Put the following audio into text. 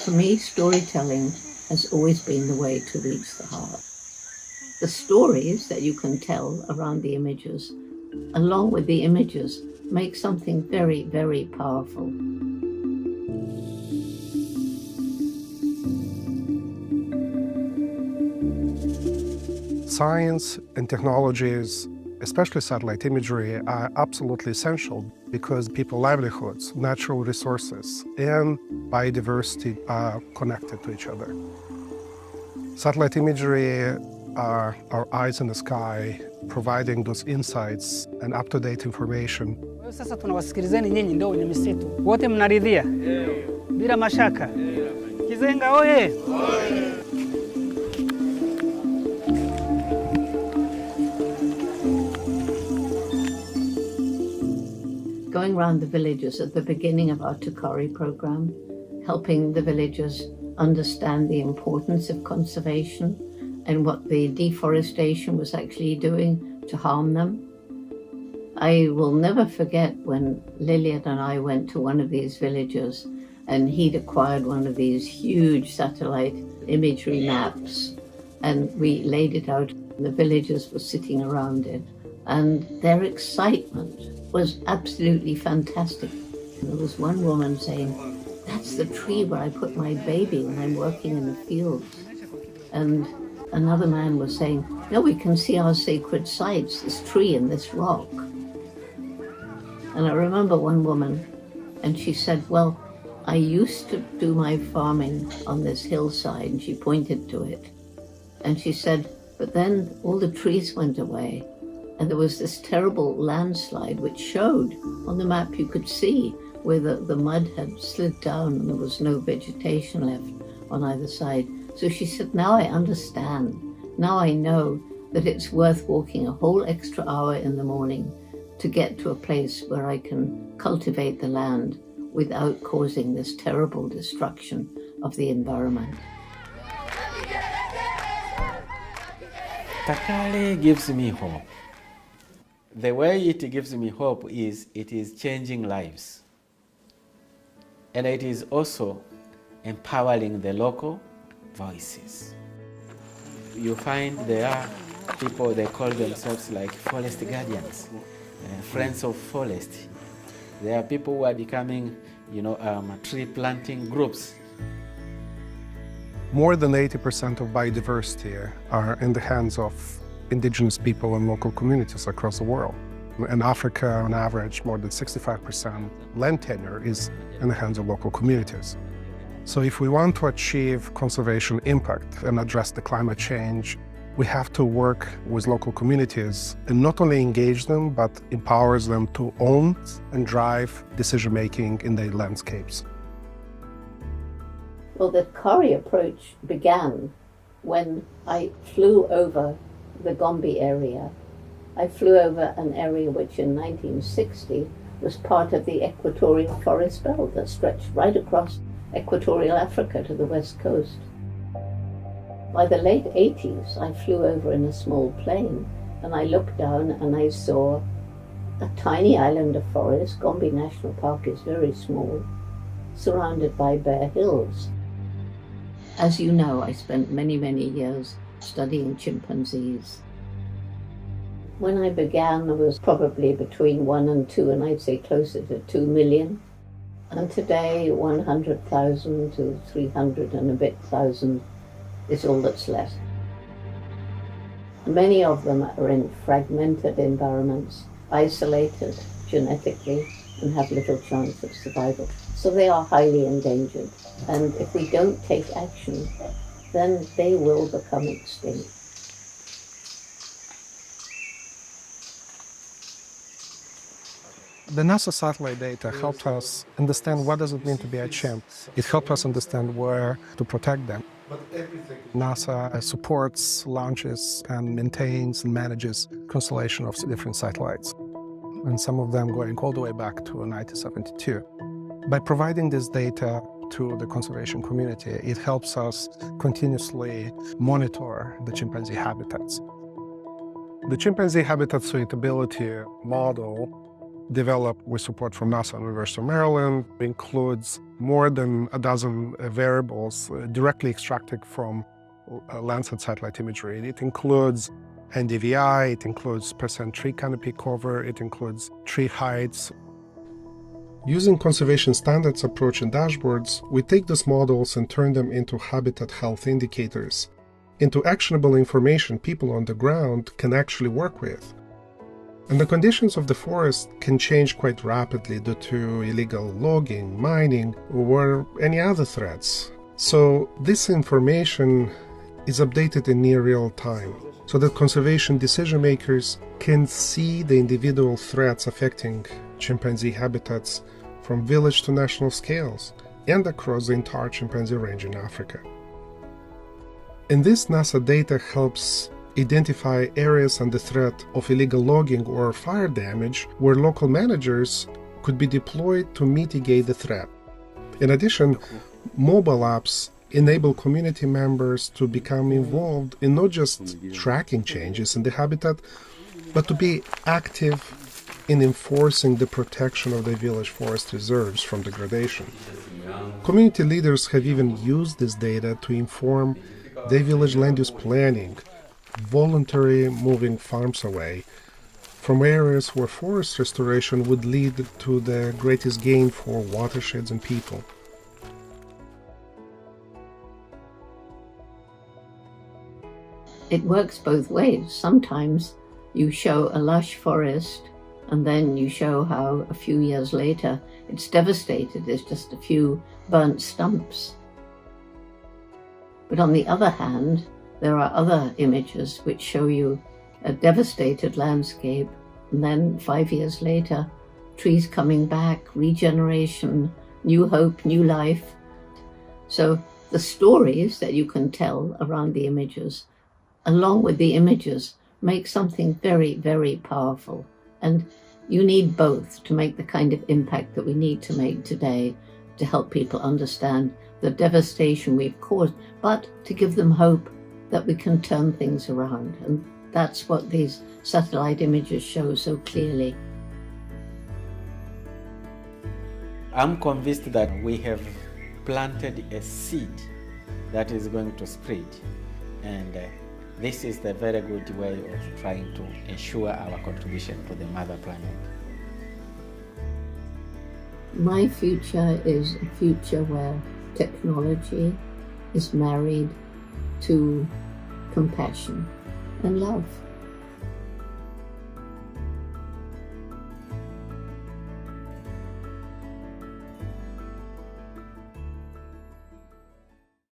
For me, storytelling has always been the way to reach the heart. The stories that you can tell around the images, along with the images, make something very, very powerful. Science and technologies, especially satellite imagery, are absolutely essential because people's livelihoods, natural resources, and biodiversity are connected to each other. Satellite imagery are our eyes in the sky, providing those insights and up-to-date information. Sasa tunawasikilizeni nyinyi ndio wenye misitu. Wote mnaridhia? Bila mashaka. Kizenga oye! Going around the villages at the beginning of our Tukari program, helping the villagers understand the importance of conservation and what the deforestation was actually doing to harm them. I will never forget when Lillian and I went to one of these villages and he'd acquired one of these huge satellite imagery maps and we laid it out. The villagers were sitting around it and their excitement was absolutely fantastic. And there was one woman saying, "That's the tree where I put my baby when I'm working in the fields." And another man was saying, "No, we can see our sacred sites, this tree and this rock." And I remember one woman, and she said, "Well, I used to do my farming on this hillside," and she pointed to it. And she said, "But then all the trees went away, and there was this terrible landslide which showed on the map you could see where the mud had slid down and there was no vegetation left on either side." So she said, "Now I understand. Now I know that it's worth walking a whole extra hour in the morning to get to a place where I can cultivate the land without causing this terrible destruction of the environment." Takale gives me hope. The way it gives me hope is it is changing lives. And it is also empowering the local voices. You find there are people, they call themselves like forest guardians, friends of forest. There are people who are becoming, tree planting groups. More than 80% of biodiversity are in the hands of indigenous people and local communities across the world. In Africa, on average, more than 65% land tenure is in the hands of local communities. So if we want to achieve conservation impact and address the climate change, we have to work with local communities and not only engage them, but empowers them to own and drive decision-making in their landscapes. Well, the Kari approach began when I flew over the Gombe area. I flew over an area which in 1960 was part of the equatorial forest belt that stretched right across equatorial Africa to the west coast. By the late 80s, I flew over in a small plane and I looked down and I saw a tiny island of forest. Gombe National Park is very small, surrounded by bare hills. As you know, I spent many, many years studying chimpanzees. When I began, there was probably between 1 and 2, and I'd say closer to 2 million. And today, 100,000 to 300 and a bit thousand is all that's left. Many of them are in fragmented environments, isolated genetically, and have little chance of survival. So they are highly endangered. And if we don't take action, then they will become extinct. The NASA satellite data helped us understand what does it mean to be a chimp. It helped us understand where to protect them. NASA supports, launches, and maintains and manages constellation of different satellites, and some of them going all the way back to 1972. By providing this data to the conservation community, it helps us continuously monitor the chimpanzee habitats. The chimpanzee habitat suitability model, developed with support from NASA and University of Maryland, includes more than a dozen variables directly extracted from Landsat satellite imagery. It includes NDVI, it includes percent tree canopy cover, it includes tree heights. Using conservation standards approach and dashboards, we take these models and turn them into habitat health indicators, into actionable information people on the ground can actually work with. And the conditions of the forest can change quite rapidly due to illegal logging, mining, or any other threats. So this information is updated in near real time, so that conservation decision makers can see the individual threats affecting chimpanzee habitats from village to national scales and across the entire chimpanzee range in Africa. And this NASA data helps identify areas under threat of illegal logging or fire damage where local managers could be deployed to mitigate the threat. In addition, mobile apps enable community members to become involved in not just tracking changes in the habitat, but to be active in enforcing the protection of the village forest reserves from degradation. Community leaders have even used this data to inform their village land use planning, voluntarily moving farms away from areas where forest restoration would lead to the greatest gain for watersheds and people. It works both ways. Sometimes you show a lush forest and then you show how a few years later it's devastated. There's just a few burnt stumps. But on the other hand, there are other images which show you a devastated landscape, and then 5 years later, trees coming back, regeneration, new hope, new life. So the stories that you can tell around the images, along with the images, make something very, very powerful. And you need both to make the kind of impact that we need to make today to help people understand the devastation we've caused, but to give them hope that we can turn things around. And that's what these satellite images show so clearly. I'm convinced that we have planted a seed that is going to spread, and this is the very good way of trying to ensure our contribution to the mother planet. My future is a future where technology is married to compassion and love.